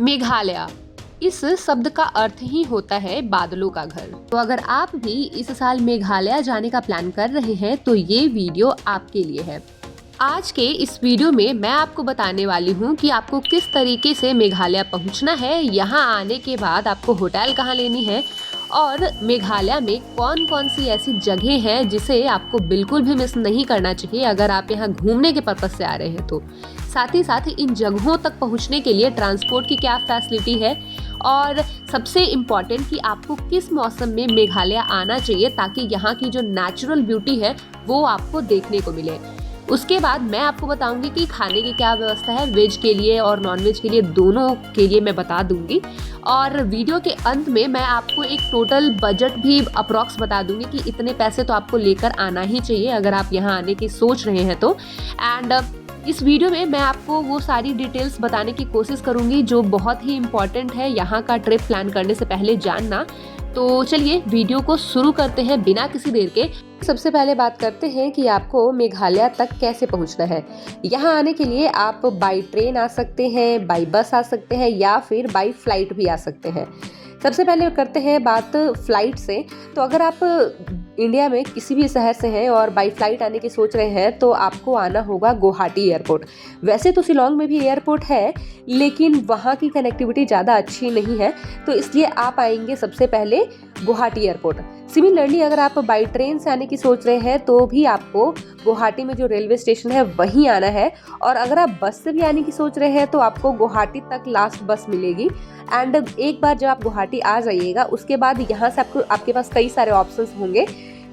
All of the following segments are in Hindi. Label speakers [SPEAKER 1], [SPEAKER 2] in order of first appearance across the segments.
[SPEAKER 1] मेघालय, इस शब्द का अर्थ ही होता है बादलों का घर। तो अगर आप भी इस साल मेघालय जाने का प्लान कर रहे हैं तो ये वीडियो आपके लिए है। आज के इस वीडियो में मैं आपको बताने वाली हूँ कि आपको किस तरीके से मेघालय पहुँचना है, यहाँ आने के बाद आपको होटल कहाँ लेनी है और मेघालय में कौन कौन सी ऐसी जगह हैं जिसे आपको बिल्कुल भी मिस नहीं करना चाहिए अगर आप यहाँ घूमने के पर्पज से आ रहे हैं तो। साथ ही साथ इन जगहों तक पहुँचने के लिए ट्रांसपोर्ट की क्या फैसिलिटी है और सबसे इम्पॉर्टेंट कि आपको किस मौसम में मेघालय आना चाहिए ताकि यहाँ की जो नेचुरल ब्यूटी है वो आपको देखने को मिले। उसके बाद मैं आपको बताऊंगी कि खाने की क्या व्यवस्था है, वेज के लिए और नॉन वेज के लिए, दोनों के लिए मैं बता दूंगी। और वीडियो के अंत में मैं आपको एक टोटल बजट भी अप्रॉक्स बता दूंगी कि इतने पैसे तो आपको लेकर आना ही चाहिए अगर आप यहाँ आने की सोच रहे हैं तो। एंड इस वीडियो में मैं आपको वो सारी डिटेल्स बताने की कोशिश करूंगी जो बहुत ही इम्पॉर्टेंट है यहाँ का ट्रिप प्लान करने से पहले जानना। तो चलिए वीडियो को शुरू करते हैं बिना किसी देर के। सबसे पहले बात करते हैं कि आपको मेघालय तक कैसे पहुंचना है। यहाँ आने के लिए आप बाई ट्रेन आ सकते हैं, बाई बस आ सकते हैं या फिर बाई फ्लाइट भी आ सकते हैं। सबसे पहले करते हैं बात फ्लाइट से। तो अगर आप इंडिया में किसी भी शहर से हैं और बाई फ्लाइट आने की सोच रहे हैं तो आपको आना होगा गुवाहाटी एयरपोर्ट। वैसे तो शिलोंग में भी एयरपोर्ट है लेकिन वहाँ की कनेक्टिविटी ज़्यादा अच्छी नहीं है, तो इसलिए आप आएंगे सबसे पहले गुवाहाटी एयरपोर्ट। सिमिलरली अगर आप बाई ट्रेन से आने की सोच रहे हैं तो भी आपको गुवाहाटी में जो रेलवे स्टेशन है वहीं आना है। और अगर आप बस से भी आने की सोच रहे हैं तो आपको गुवाहाटी तक लास्ट बस मिलेगी। एंड एक बार जब आप गुवाहाटी आ जाइएगा उसके बाद यहाँ से आपके पास कई सारे ऑप्शंस होंगे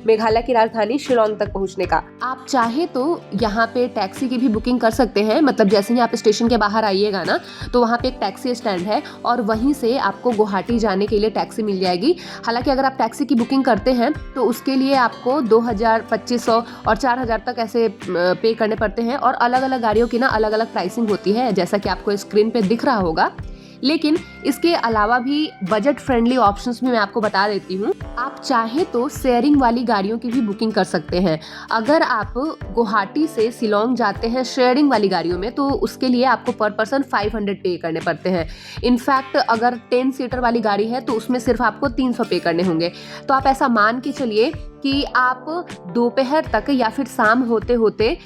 [SPEAKER 1] मेघालय की राजधानी शिलोंग तक पहुंचने का। आप चाहे तो यहाँ पे टैक्सी की भी बुकिंग कर सकते हैं। मतलब जैसे ही आप स्टेशन के बाहर आइएगा ना तो वहाँ पे एक टैक्सी स्टैंड है और वहीं से आपको गुवाहाटी जाने के लिए टैक्सी मिल जाएगी। हालांकि अगर आप टैक्सी की बुकिंग करते हैं तो उसके लिए आपको 2000, 2500 और 4000 तक ऐसे पे करने पड़ते हैं। और अलग अलग गाड़ियों की ना अलग अलग प्राइसिंग होती है जैसा कि आपको स्क्रीन पे दिख रहा होगा। लेकिन इसके अलावा भी बजट फ्रेंडली ऑप्शंस भी मैं आपको बता देती हूँ। आप चाहे तो शेयरिंग वाली गाड़ियों की भी बुकिंग कर सकते हैं। अगर आप गुवाहाटी से शिलोंग जाते हैं शेयरिंग वाली गाड़ियों में तो उसके लिए आपको पर पर्सन 500 पे करने पड़ते हैं। इनफैक्ट अगर 10 सीटर वाली गाड़ी है तो उसमें सिर्फ आपको 300 पे करने होंगे। तो आप ऐसा मान के चलिए कि आप दोपहर तक या फिर शाम होते होते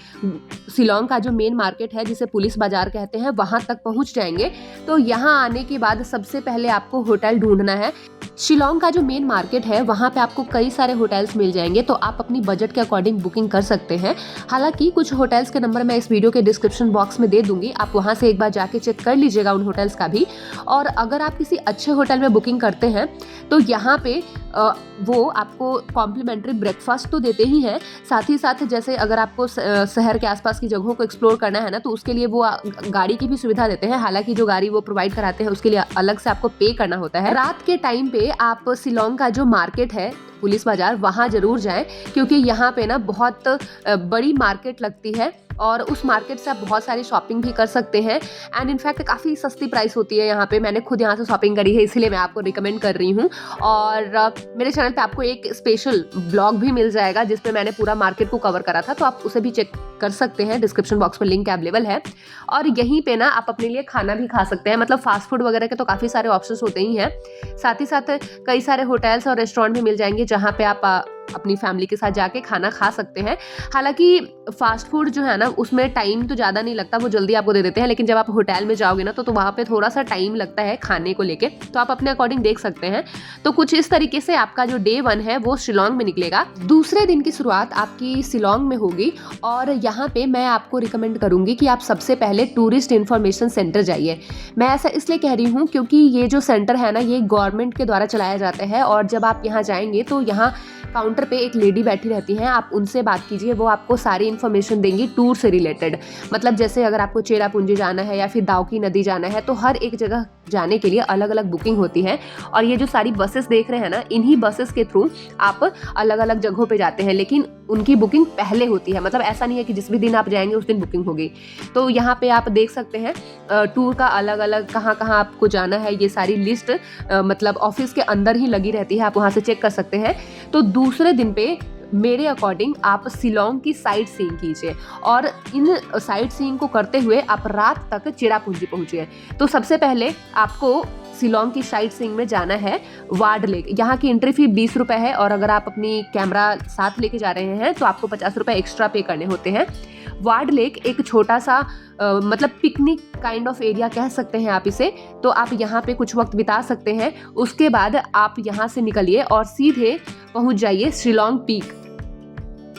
[SPEAKER 1] शिलोंग का जो मेन मार्केट है जिसे पुलिस बाजार कहते हैं वहां तक पहुंच जाएंगे। तो यहाँ आने के बाद सबसे पहले आपको होटल ढूंढना है। शिलोंग का जो मेन मार्केट है वहाँ पे आपको कई सारे होटल्स मिल जाएंगे, तो आप अपनी बजट के अकॉर्डिंग बुकिंग कर सकते हैं। हालांकि कुछ होटल्स के नंबर मैं इस वीडियो के डिस्क्रिप्शन बॉक्स में दे दूंगी, आप वहाँ से एक बार जाके चेक कर लीजिएगा उन होटल्स का भी। और अगर आप किसी अच्छे होटल में बुकिंग करते हैं तो यहाँ पे वो आपको कॉम्प्लीमेंट्री ब्रेकफास्ट तो देते ही हैं, साथ ही साथ जैसे अगर आपको शहर के आसपास की जगहों को एक्सप्लोर करना है ना तो उसके लिए वो गाड़ी की भी सुविधा देते हैं। हालांकि जो गाड़ी वो प्रोवाइड कराते हैं उसके लिए अलग से आपको पे करना होता है। रात के टाइम पे आप शिलोंग का जो मार्केट है पुलिस बाजार वहाँ जरूर जाएं क्योंकि यहाँ पे ना बहुत बड़ी मार्केट लगती है और उस मार्केट से आप बहुत सारी शॉपिंग भी कर सकते हैं। एंड इनफैक्ट काफ़ी सस्ती प्राइस होती है यहाँ पे। मैंने खुद यहाँ से शॉपिंग करी है इसलिए मैं आपको रिकमेंड कर रही हूँ। और मेरे चैनल पे आपको एक स्पेशल ब्लॉग भी मिल जाएगा जिसपे मैंने पूरा मार्केट को कवर करा था, तो आप उसे भी चेक कर सकते हैं। डिस्क्रिप्शन बॉक्स में लिंक अवेलेबल है। और यहीं पे ना आप अपने लिए खाना भी खा सकते हैं। मतलब फास्ट फूड वगैरह के तो काफ़ी सारे ऑप्शंस होते ही हैं, साथ ही साथ कई सारे होटल्स और रेस्टोरेंट भी मिल जाएंगे जहाँ पे आप अपनी फैमिली के साथ जाके खाना खा सकते हैं। हालांकि फास्ट फूड जो है ना उसमें टाइम तो ज़्यादा नहीं लगता, वो जल्दी आपको दे देते हैं, लेकिन जब आप होटल में जाओगे ना तो वहाँ पे थोड़ा सा टाइम लगता है खाने को लेके, तो आप अपने अकॉर्डिंग देख सकते हैं। तो कुछ इस तरीके से आपका जो डे 1 है वो शिलोंग में निकलेगा। दूसरे दिन की शुरुआत आपकी शिलोंग में होगी और यहाँ पे मैं आपको रिकमेंड करूँगी कि आप सबसे पहले टूरिस्ट इन्फॉर्मेशन सेंटर जाइए। मैं ऐसा इसलिए कह रही हूँ क्योंकि ये जो सेंटर है ना ये गवर्नमेंट के द्वारा चलाया जाता है और जब आप यहाँ जाएंगे तो यहाँ काउंटर पे एक लेडी बैठी रहती हैं, आप उनसे बात कीजिए, वो आपको सारी इन्फॉर्मेशन देंगी टूर से रिलेटेड। मतलब जैसे अगर आपको चेरापूंजी जाना है या फिर दावकी नदी जाना है तो हर एक जगह जाने के लिए अलग अलग बुकिंग होती है। और ये जो सारी बसेस देख रहे हैं ना इन्हीं बसेस के थ्रू आप अलग अलग जगहों पे जाते हैं, लेकिन उनकी बुकिंग पहले होती है। मतलब ऐसा नहीं है कि जिस भी दिन आप जाएंगे उस दिन बुकिंग होगी। तो यहाँ पे आप देख सकते हैं टूर का अलग अलग कहाँ कहाँ आपको जाना है ये सारी लिस्ट मतलब ऑफिस के अंदर ही लगी रहती है, आप वहाँ से चेक कर सकते हैं। तो दूसरे दिन पे मेरे अकॉर्डिंग आप शिलोंग की साइट सीइंग कीजिए और इन साइट सीइंग को करते हुए आप रात तक चेरापूंजी पहुंचिए। तो सबसे पहले आपको शिलोंग की साइट सीइंग में जाना है वार्ड लेक। यहाँ की एंट्री फी 20 रुपये है और अगर आप अपनी कैमरा साथ लेके जा रहे हैं तो आपको 50 रुपये एक्स्ट्रा पे करने होते हैं। वार्ड लेक एक छोटा सा मतलब पिकनिक काइंड ऑफ एरिया कह सकते हैं आप इसे, तो आप यहाँ पे कुछ वक्त बिता सकते हैं। उसके बाद आप यहाँ से निकलिए और सीधे पहुँच जाइए शिलोंग पीक।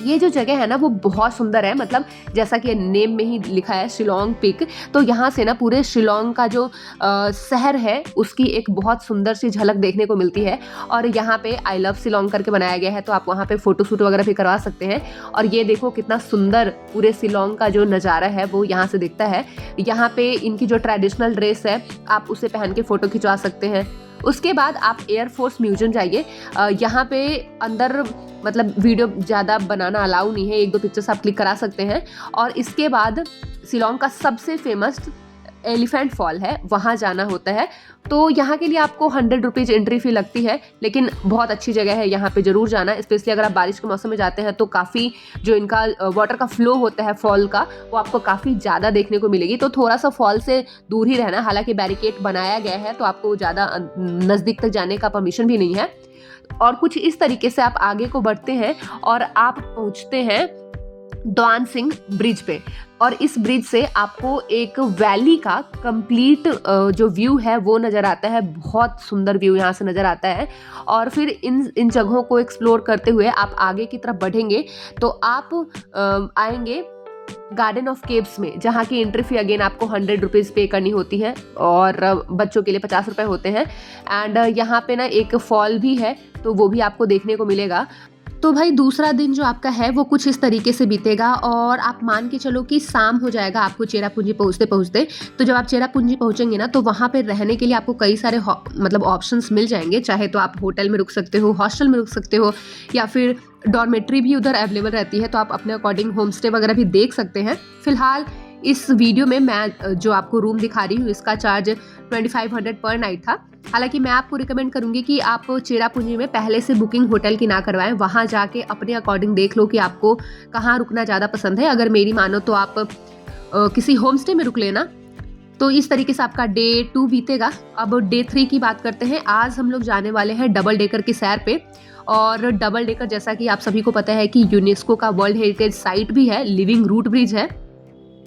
[SPEAKER 1] ये जो जगह है ना वो बहुत सुंदर है, मतलब जैसा कि नेम में ही लिखा है शिलोंग पीक। तो यहाँ से ना पूरे शिलोंग का जो शहर है उसकी एक बहुत सुंदर सी झलक देखने को मिलती है। और यहाँ पे आई लव शिलोंग करके बनाया गया है, तो आप वहाँ पे फोटो शूट वगैरह भी करवा सकते हैं। और ये देखो कितना सुंदर पूरे शिलोंग का जो नज़ारा है वो यहाँ से दिखता है। यहाँ पे इनकी जो ट्रेडिशनल ड्रेस है आप उसे पहन के फ़ोटो खिंचवा सकते हैं। उसके बाद आप एयरफोर्स म्यूजियम जाइए। यहाँ पे अंदर मतलब वीडियो ज़्यादा बनाना अलाउ नहीं है, 1-2 पिक्चर्स आप क्लिक करा सकते हैं। और इसके बाद शिलोंग का सबसे फेमस एलिफेंट फॉल है, वहाँ जाना होता है। तो यहाँ के लिए आपको 100 रुपीज़ एंट्री फी लगती है, लेकिन बहुत अच्छी जगह है, यहाँ पे ज़रूर जाना। स्पेशली अगर आप बारिश के मौसम में जाते हैं तो काफ़ी जो इनका वाटर का फ्लो होता है फॉल का वो आपको काफ़ी ज़्यादा देखने को मिलेगी। तो थोड़ा सा फॉल से दूर ही रहना, हालांकि बैरिकेड बनाया गया है तो आपको ज़्यादा नज़दीक तक जाने का परमिशन भी नहीं है। और कुछ इस तरीके से आप आगे को बढ़ते हैं और आप पहुँचते हैं द्वान सिंह ब्रिज पे। और इस ब्रिज से आपको एक वैली का कंप्लीट जो व्यू है वो नज़र आता है। बहुत सुंदर व्यू यहाँ से नज़र आता है। और फिर इन जगहों को एक्सप्लोर करते हुए आप आगे की तरफ बढ़ेंगे तो आप आएंगे गार्डन ऑफ केव्स में, जहाँ की एंट्री फी अगेन आपको 100 रुपीज़ पे करनी होती है और बच्चों के लिए 50 रुपये होते हैं। एंड यहाँ पे ना एक फॉल भी है तो वो भी आपको देखने को मिलेगा। तो भाई दूसरा दिन जो आपका है वो कुछ इस तरीके से बीतेगा और आप मान के चलो कि शाम हो जाएगा आपको चेरापूंजी पहुँचते पहुँचते। तो जब आप चेरापूंजी पहुँचेंगे ना तो वहाँ पे रहने के लिए आपको कई सारे मतलब ऑप्शंस मिल जाएंगे। चाहे तो आप होटल में रुक सकते हो, हॉस्टल में रुक सकते हो, या फिर डॉर्मेट्री भी उधर अवेलेबल रहती है, तो आप अपने अकॉर्डिंग होम स्टे वगैरह भी देख सकते हैं। फिलहाल इस वीडियो में मैं जो आपको रूम दिखा रही हूँ इसका चार्ज 2500 पर नाइट था। हालांकि मैं आपको रिकमेंड करूंगी कि आप चेरापूंजी में पहले से बुकिंग होटल की ना करवाएं, वहां जाके अपने अकॉर्डिंग देख लो कि आपको कहाँ रुकना ज़्यादा पसंद है। अगर मेरी मानो तो आप किसी होम स्टे में रुक लेना। तो इस तरीके से आपका डे 2 बीतेगा। अब डे 3 की बात करते हैं। आज हम लोग जाने वाले हैं डबल डेकर की सैर पे। और डबल डेकर जैसा कि आप सभी को पता है कि यूनेस्को का वर्ल्ड हेरिटेज साइट भी है, लिविंग रूट ब्रिज है।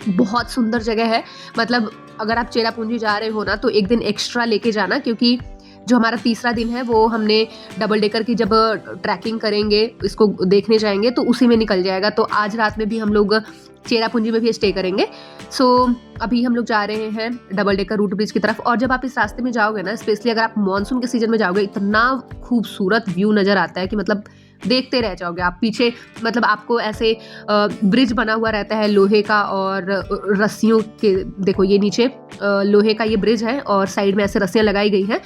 [SPEAKER 1] बहुत सुंदर जगह है। मतलब अगर आप चेरापूंजी जा रहे हो ना तो एक दिन एक्स्ट्रा लेके जाना, क्योंकि जो हमारा तीसरा दिन है वो हमने डबल डेकर की जब ट्रैकिंग करेंगे, इसको देखने जाएंगे तो उसी में निकल जाएगा। तो आज रात में भी हम लोग चेरापूंजी में भी स्टे करेंगे। सो अभी हम लोग जा रहे हैं डबल डेकर रूट ब्रिज की तरफ। और जब आप इस रास्ते में जाओगे ना, स्पेशली अगर आप मानसून के सीजन में जाओगे, इतना खूबसूरत व्यू नज़र आता है कि मतलब देखते रह जाओगे आप। पीछे मतलब आपको ऐसे ब्रिज बना हुआ रहता है लोहे का और रस्सियों के, देखो ये नीचे लोहे का ये ब्रिज है और साइड में ऐसे रस्सियाँ लगाई गई हैं।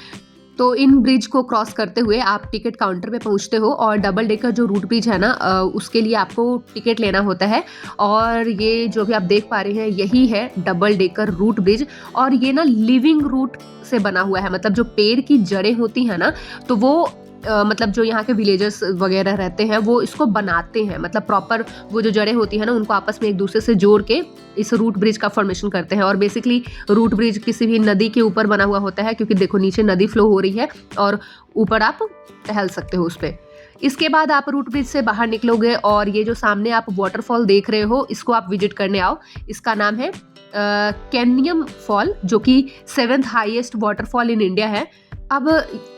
[SPEAKER 1] तो इन ब्रिज को क्रॉस करते हुए आप टिकट काउंटर पे पहुंचते हो और डबल डेकर जो रूट ब्रिज है ना उसके लिए आपको टिकट लेना होता है। और ये जो भी आप देख पा रहे हैं यही है डबल डेकर रूट ब्रिज। और ये ना लिविंग रूट से बना हुआ है, मतलब जो पेड़ की जड़ें होती हैं ना तो वो मतलब जो यहाँ के विलेजर्स वगैरह रहते हैं वो इसको बनाते हैं, मतलब प्रॉपर वो जो जड़ें होती हैं ना उनको आपस में एक दूसरे से जोड़ के इस रूट ब्रिज का फॉर्मेशन करते हैं। और बेसिकली रूट ब्रिज किसी भी नदी के ऊपर बना हुआ होता है, क्योंकि देखो नीचे नदी फ्लो हो रही है और ऊपर आप टहल सकते हो उस पर। इसके बाद आप रूट ब्रिज से बाहर निकलोगे और ये जो सामने आप वाटरफॉल देख रहे हो इसको आप विजिट करने आओ। इसका नाम है कैनियम फॉल, जो कि 7th highest waterfall in India है। अब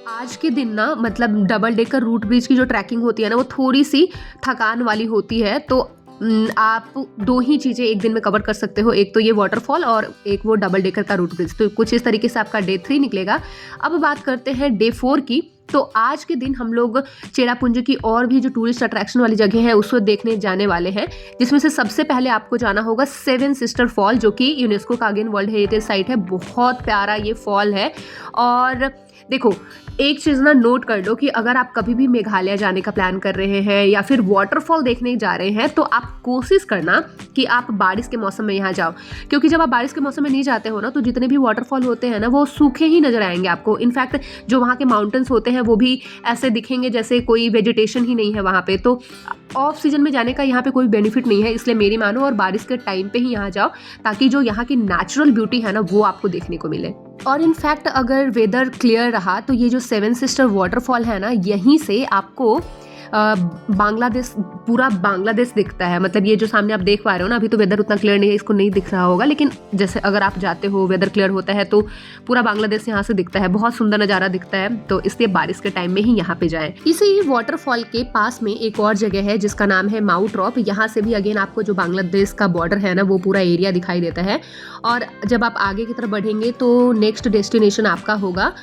[SPEAKER 1] आज के दिन ना मतलब डबल डेकर रूट ब्रिज की जो ट्रैकिंग होती है ना वो थोड़ी सी थकान वाली होती है। तो आप 2 ही चीज़ें एक दिन में कवर कर सकते हो, एक तो ये वाटरफॉल और एक वो डबल डेकर का रूट ब्रिज। तो कुछ इस तरीके से आपका डे 3 निकलेगा। अब बात करते हैं डे 4 की। तो आज के दिन हम लोग चेरापूंजी की और भी जो टूरिस्ट अट्रैक्शन वाली जगह है उसको देखने जाने वाले हैं, जिसमें से सबसे पहले आपको जाना होगा 7 सिस्टर फॉल, जो कि यूनेस्को का अगेन वर्ल्ड हेरिटेज साइट है। बहुत प्यारा ये फॉल है। और देखो एक चीज़ ना नोट कर लो कि अगर आप कभी भी मेघालय जाने का प्लान कर रहे हैं या फिर वाटरफॉल देखने जा रहे हैं तो आप कोशिश करना कि आप बारिश के मौसम में यहाँ जाओ, क्योंकि जब आप बारिश के मौसम में नहीं जाते हो ना तो जितने भी वाटरफॉल होते हैं ना वो सूखे ही नजर आएंगे आपको। इनफैक्ट जो वहाँ के माउंटेन्स होते हैं है वो भी ऐसे दिखेंगे जैसे कोई वेजिटेशन ही नहीं है वहाँ पे। तो ऑफ सीजन में जाने का यहाँ पे कोई बेनिफिट नहीं है, इसलिए मेरी मानो और बारिश के टाइम पे ही यहाँ जाओ, ताकि जो यहाँ की नेचुरल ब्यूटी है ना वो आपको देखने को मिले। और इनफैक्ट अगर वेदर क्लियर रहा तो ये जो सेवन सिस्टर वाटरफॉल है ना, यहीं से आपको बांग्लादेश, पूरा बांग्लादेश दिखता है। मतलब ये जो सामने आप देख पा रहे हो ना, अभी तो वेदर उतना क्लियर नहीं है, इसको नहीं दिख रहा होगा, लेकिन जैसे अगर आप जाते हो, वेदर क्लियर होता है तो पूरा बांग्लादेश यहाँ से दिखता है। बहुत सुंदर नज़ारा दिखता है, तो इसलिए बारिश के टाइम में ही यहाँ पे जाएं। इसी वाटरफॉल के पास में एक और जगह है जिसका नाम है माउंट रॉप। यहाँ से भी अगेन आपको जो बांग्लादेश का बॉर्डर है ना, वो पूरा एरिया दिखाई देता है। और जब आप आगे की तरफ बढ़ेंगे तो नेक्स्ट डेस्टिनेशन आपका होगा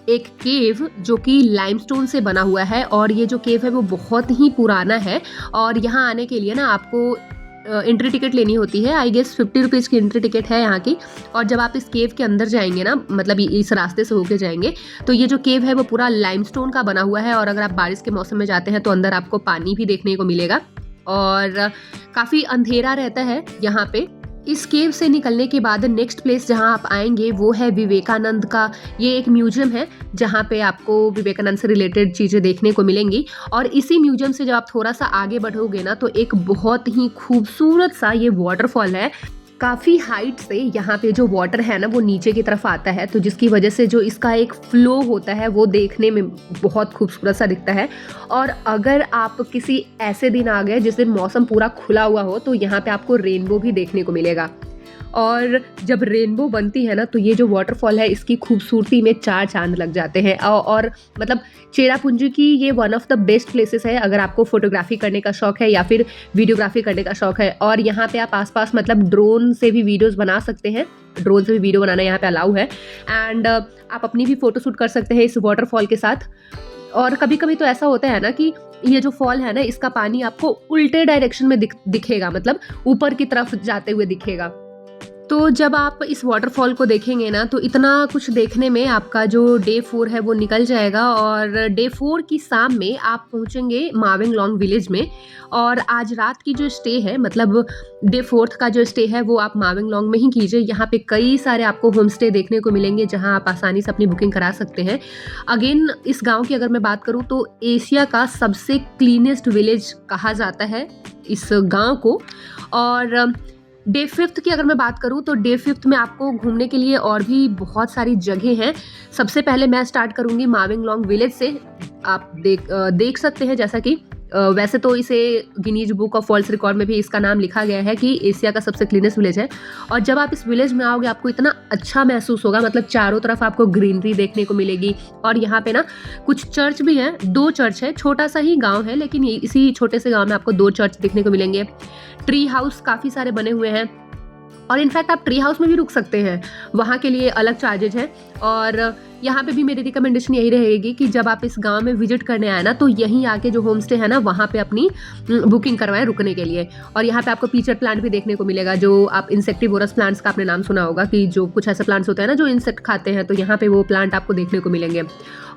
[SPEAKER 1] एक केव जो कि लाइमस्टोन से बना हुआ है। और ये जो केव है वो बहुत ही पुराना है, और यहाँ आने के लिए ना आपको एंट्री टिकट लेनी होती है। आई गेस 50 रुपीज़ की एंट्री टिकट है यहाँ की। और जब आप इस केव के अंदर जाएंगे ना, मतलब इस रास्ते से होके जाएंगे, तो ये जो केव है वो पूरा लाइमस्टोन का बना हुआ है। और अगर आप बारिश के मौसम में जाते हैं तो अंदर आपको पानी भी देखने को मिलेगा, और काफ़ी अंधेरा रहता है यहाँ पे। इस केव से निकलने के बाद नेक्स्ट प्लेस जहां आप आएंगे वो है विवेकानंद का ये एक म्यूजियम है, जहां पे आपको विवेकानंद से रिलेटेड चीज़ें देखने को मिलेंगी। और इसी म्यूजियम से जब आप थोड़ा सा आगे बढ़ोगे ना, तो एक बहुत ही खूबसूरत सा ये वाटरफॉल है। काफ़ी हाइट से यहाँ पे जो वाटर है ना वो नीचे की तरफ आता है, तो जिसकी वजह से जो इसका एक फ्लो होता है वो देखने में बहुत खूबसूरत सा दिखता है। और अगर आप किसी ऐसे दिन आ गए जिस दिन मौसम पूरा खुला हुआ हो, तो यहाँ पे आपको रेनबो भी देखने को मिलेगा। और जब रेनबो बनती है ना, तो ये जो वाटरफॉल है इसकी खूबसूरती में 4 चांद लग जाते हैं। और मतलब चेरापूंजी की ये one of the best places है अगर आपको फोटोग्राफी करने का शौक है या फिर वीडियोग्राफी करने का शौक है। और यहाँ पे आप आसपास मतलब ड्रोन से भी वीडियोस बना सकते हैं, ड्रोन से भी वीडियो बनाना यहाँ पे अलाउ है। एंड आप अपनी भी फोटो शूट कर सकते हैं इस वाटरफॉल के साथ। और कभी कभी तो ऐसा होता है ना कि ये जो फॉल है ना, इसका पानी आपको उल्टे डायरेक्शन में दिखेगा, मतलब ऊपर की तरफ जाते हुए दिखेगा। तो जब आप इस वाटरफॉल को देखेंगे ना, तो इतना कुछ देखने में आपका जो डे 4 है वो निकल जाएगा। और डे 4 की शाम में आप पहुंचेंगे मावेंगलोंग विलेज में। और आज रात की जो स्टे है, मतलब डे 4 का जो स्टे है वो आप मावेंगलोंग में ही कीजिए। यहाँ पे कई सारे आपको होम स्टे देखने को मिलेंगे जहाँ आप आसानी से अपनी बुकिंग करा सकते हैं। अगेन इस गाँव की अगर मैं बात करूँ तो एशिया का सबसे क्लीनेस्ट विलेज कहा जाता है इस गाँव को। और डे 5 की अगर मैं बात करूं तो डे 5 में आपको घूमने के लिए और भी बहुत सारी जगह हैं। सबसे पहले मैं स्टार्ट करूंगी मावेंगलोंग विलेज से। आप देख सकते हैं जैसा कि वैसे तो इसे Guinness book of world record में भी इसका नाम लिखा गया है कि एशिया का सबसे क्लीनेस्ट विलेज है। और जब आप इस विलेज में आओगे आपको इतना अच्छा महसूस होगा, मतलब चारों तरफ आपको ग्रीनरी देखने को मिलेगी। और यहाँ पे ना कुछ चर्च भी हैं, 2 चर्च है, छोटा सा ही गांव है लेकिन इसी छोटे से गांव में आपको 2 चर्च देखने को मिलेंगे। ट्री हाउस काफ़ी सारे बने हुए हैं, और इनफैक्ट आप ट्री हाउस में भी रुक सकते हैं, वहाँ के लिए अलग चार्जेज हैं। और यहाँ पे भी मेरी रिकमेंडेशन यही रहेगी कि जब आप इस गांव में विजिट करने आए ना, तो यहीं आके जो होम स्टे है ना वहाँ पे अपनी बुकिंग करवाएं रुकने के लिए। और यहाँ पे आपको पीचर प्लांट भी देखने को मिलेगा, जो आप इंसेक्टिवोरस प्लांट्स का आपने नाम सुना होगा कि जो कुछ ऐसे प्लांट्स होते हैं ना जो इंसेक्ट खाते हैं, तो यहाँ पे वो प्लांट आपको देखने को मिलेंगे।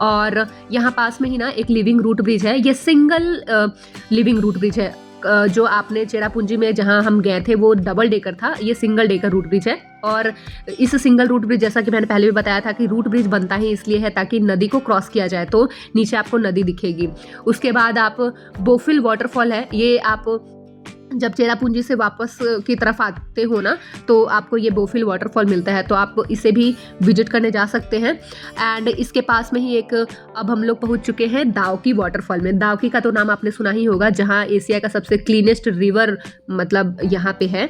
[SPEAKER 1] और यहाँ पास में ही ना एक लिविंग रूट ब्रिज है, ये सिंगल लिविंग रूट ब्रिज है। जो आपने चेरापूंजी में जहां हम गए थे वो डबल डेकर था, ये सिंगल डेकर रूट ब्रिज है। और इस सिंगल रूट ब्रिज, जैसा कि मैंने पहले भी बताया था कि रूट ब्रिज बनता ही इसलिए है ताकि नदी को क्रॉस किया जाए, तो नीचे आपको नदी दिखेगी। उसके बाद आप बोफिल वाटरफॉल है, ये आप जब चेरापूंजी से वापस की तरफ आते हो ना, तो आपको ये बोफिल वाटरफॉल मिलता है, तो आप इसे भी विजिट करने जा सकते हैं। एंड इसके पास में ही एक, अब हम लोग पहुंच चुके हैं दावकी वाटरफॉल में। दावकी का तो नाम आपने सुना ही होगा, जहां एशिया का सबसे क्लीनेस्ट रिवर मतलब यहाँ पे है,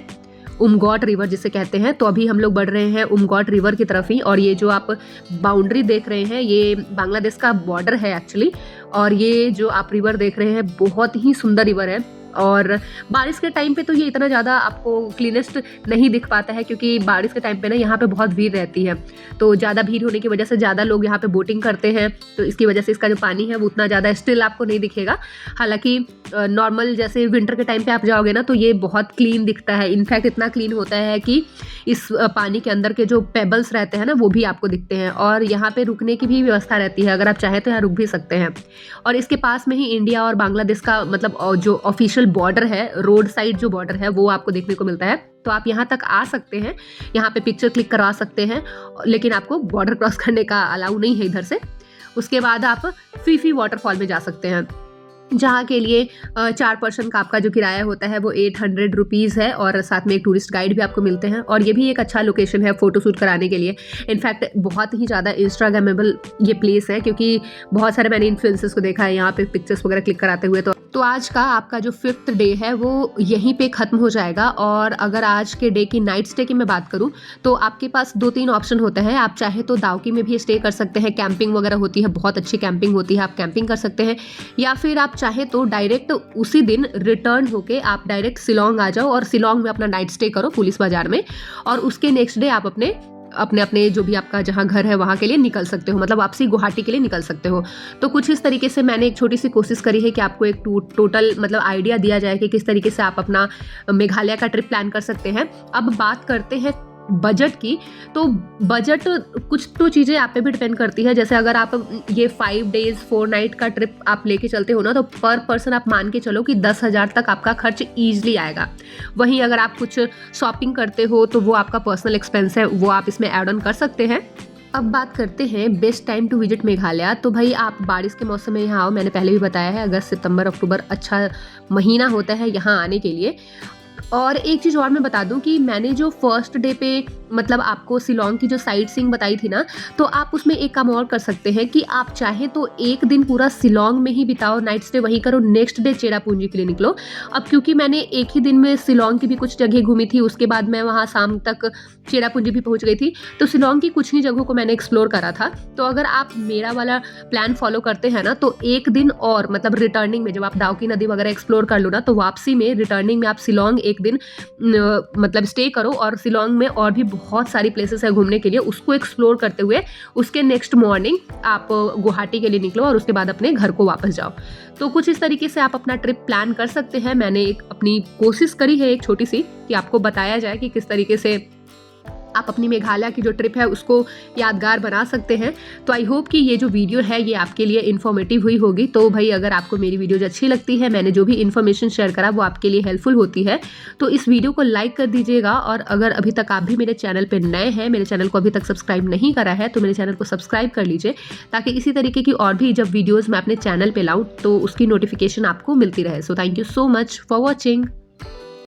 [SPEAKER 1] उमगॉट रिवर जिसे कहते हैं। तो अभी हम लोग बढ़ रहे हैं उमगॉट रिवर की तरफ ही। और ये जो आप बाउंड्री देख रहे हैं ये बांग्लादेश का बॉर्डर है एक्चुअली। और ये जो आप रिवर देख रहे हैं बहुत ही सुंदर रिवर है। और बारिश के टाइम पे तो ये इतना ज़्यादा आपको क्लीनेस्ट नहीं दिख पाता है, क्योंकि बारिश के टाइम पे ना यहाँ पे बहुत भीड़ रहती है, तो ज़्यादा भीड़ होने की वजह से ज़्यादा लोग यहाँ पे बोटिंग करते हैं, तो इसकी वजह से इसका जो पानी है वो उतना ज़्यादा स्टिल आपको नहीं दिखेगा। हालांकि नॉर्मल जैसे विंटर के टाइम पे आप जाओगे ना तो ये बहुत क्लीन दिखता है। इनफैक्ट इतना क्लीन होता है कि इस पानी के अंदर के जो पेबल्स रहते हैं ना वो भी आपको दिखते हैं। और यहाँ पे रुकने की भी व्यवस्था रहती है, अगर आप चाहें तो यहाँ रुक भी सकते हैं। और इसके पास में ही इंडिया और बांग्लादेश का मतलब जो ऑफिशियल बॉर्डर है, रोड साइड जो बॉर्डर है वो आपको देखने को मिलता है। तो आप यहाँ तक आ सकते हैं, यहाँ पे पिक्चर क्लिक करवा सकते हैं, लेकिन आपको बॉर्डर क्रॉस करने का अलाउ नहीं है इधर से। उसके बाद आप फीफी वाटरफॉल में जा सकते हैं, जहाँ के लिए 4 पर्सन का आपका जो किराया होता है वो 800 रुपीज़ है, और साथ में एक टूरिस्ट गाइड भी आपको मिलते हैं। और ये भी एक अच्छा लोकेशन है फ़ोटोशूट कराने के लिए। इनफैक्ट बहुत ही ज़्यादा इंस्टाग्रामेबल ये प्लेस है, क्योंकि बहुत सारे मैंने इन्फ्लुएंसर्स को देखा है यहाँ पे पिक्चर्स वगैरह क्लिक कराते हुए। तो आज का आपका जो 5th डे है वो यहीं पे ख़त्म हो जाएगा। और अगर आज के डे की नाइट स्टे की मैं बात करूँ तो आपके पास 2-3 ऑप्शन होते हैं। आप चाहे तो दावकी में भी स्टे कर सकते हैं, कैंपिंग वगैरह होती है, बहुत अच्छी कैंपिंग होती है, आप कैंपिंग कर सकते हैं। या फिर आप चाहे तो डायरेक्ट उसी दिन रिटर्न होके आप डायरेक्ट शिलोंग आ जाओ और शिलोंग में अपना नाइट स्टे करो पुलिस बाजार में, और उसके नेक्स्ट डे आप अपने जो भी आपका जहाँ घर है वहाँ के लिए निकल सकते हो, मतलब वापसी गुवाहाटी के लिए निकल सकते हो। तो कुछ इस तरीके से मैंने एक छोटी सी कोशिश करी है कि आपको एक टोटल मतलब आइडिया दिया जाए कि किस तरीके से आप अपना मेघालय का ट्रिप प्लान कर सकते हैं। अब बात करते हैं बजट की। तो बजट कुछ तो चीज़ें आप पे भी डिपेंड करती है। जैसे अगर आप ये 5 डेज 4 नाइट का ट्रिप आप लेके चलते हो ना, तो पर पर्सन आप मान के चलो कि 10,000 तक आपका खर्च ईजिली आएगा। वहीं अगर आप कुछ शॉपिंग करते हो तो वो आपका पर्सनल एक्सपेंस है, वो आप इसमें ऐड ऑन कर सकते हैं। अब बात करते हैं best time to visit Meghalaya. तो भाई आप बारिश के मौसम में यहाँ आओ, मैंने पहले भी बताया है अगस्त सितंबर अक्टूबर अच्छा महीना होता है यहाँ आने के लिए। और एक चीज़ और मैं बता दूं कि मैंने जो फर्स्ट डे पे मतलब आपको शिलोंग की जो साइट सीइंग बताई थी ना, तो आप उसमें एक काम और कर सकते हैं कि आप चाहे तो एक दिन पूरा शिलोंग में ही बिताओ, नाइट स्टे वहीं करो, नेक्स्ट डे चेरापूंजी के लिए निकलो। अब क्योंकि मैंने एक ही दिन में शिलोंग की भी कुछ जगह घूमी थी, उसके बाद मैं वहाँ शाम तक चेरापूंजी भी पहुँच गई थी, तो शिलोंग की कुछ ही जगहों को मैंने एक्सप्लोर करा था। तो अगर आप मेरा वाला प्लान फॉलो करते हैं ना, तो एक दिन और मतलब रिटर्निंग में जब आप दावकी नदी वगैरह एक्सप्लोर कर लो ना, तो वापसी में रिटर्निंग में आप शिलोंग एक दिन मतलब स्टे करो, और शिलोंग में और भी बहुत सारी प्लेसेस है घूमने के लिए, उसको एक्सप्लोर करते हुए उसके नेक्स्ट मॉर्निंग आप गुवाहाटी के लिए निकलो और उसके बाद अपने घर को वापस जाओ। तो कुछ इस तरीके से आप अपना ट्रिप प्लान कर सकते हैं। मैंने एक अपनी कोशिश करी है एक छोटी सी कि आपको बताया जाए कि किस तरीके से आप अपनी मेघालय की जो ट्रिप है उसको यादगार बना सकते हैं। तो आई होप कि ये जो वीडियो है ये आपके लिए इन्फॉर्मेटिव हुई होगी। तो भाई अगर आपको मेरी वीडियोज अच्छी लगती है, मैंने जो भी इन्फॉर्मेशन शेयर करा वो आपके लिए हेल्पफुल होती है, तो इस वीडियो को लाइक कर दीजिएगा। और अगर अभी तक आप भी मेरे चैनल पर नए हैं, मेरे चैनल को अभी तक सब्सक्राइब नहीं करा है, तो मेरे चैनल को सब्सक्राइब कर लीजिए, ताकि इसी तरीके की और भी जब वीडियोज़ मैं अपने चैनल पर लाऊँ तो उसकी नोटिफिकेशन आपको मिलती रहे। So thank you so much for watching.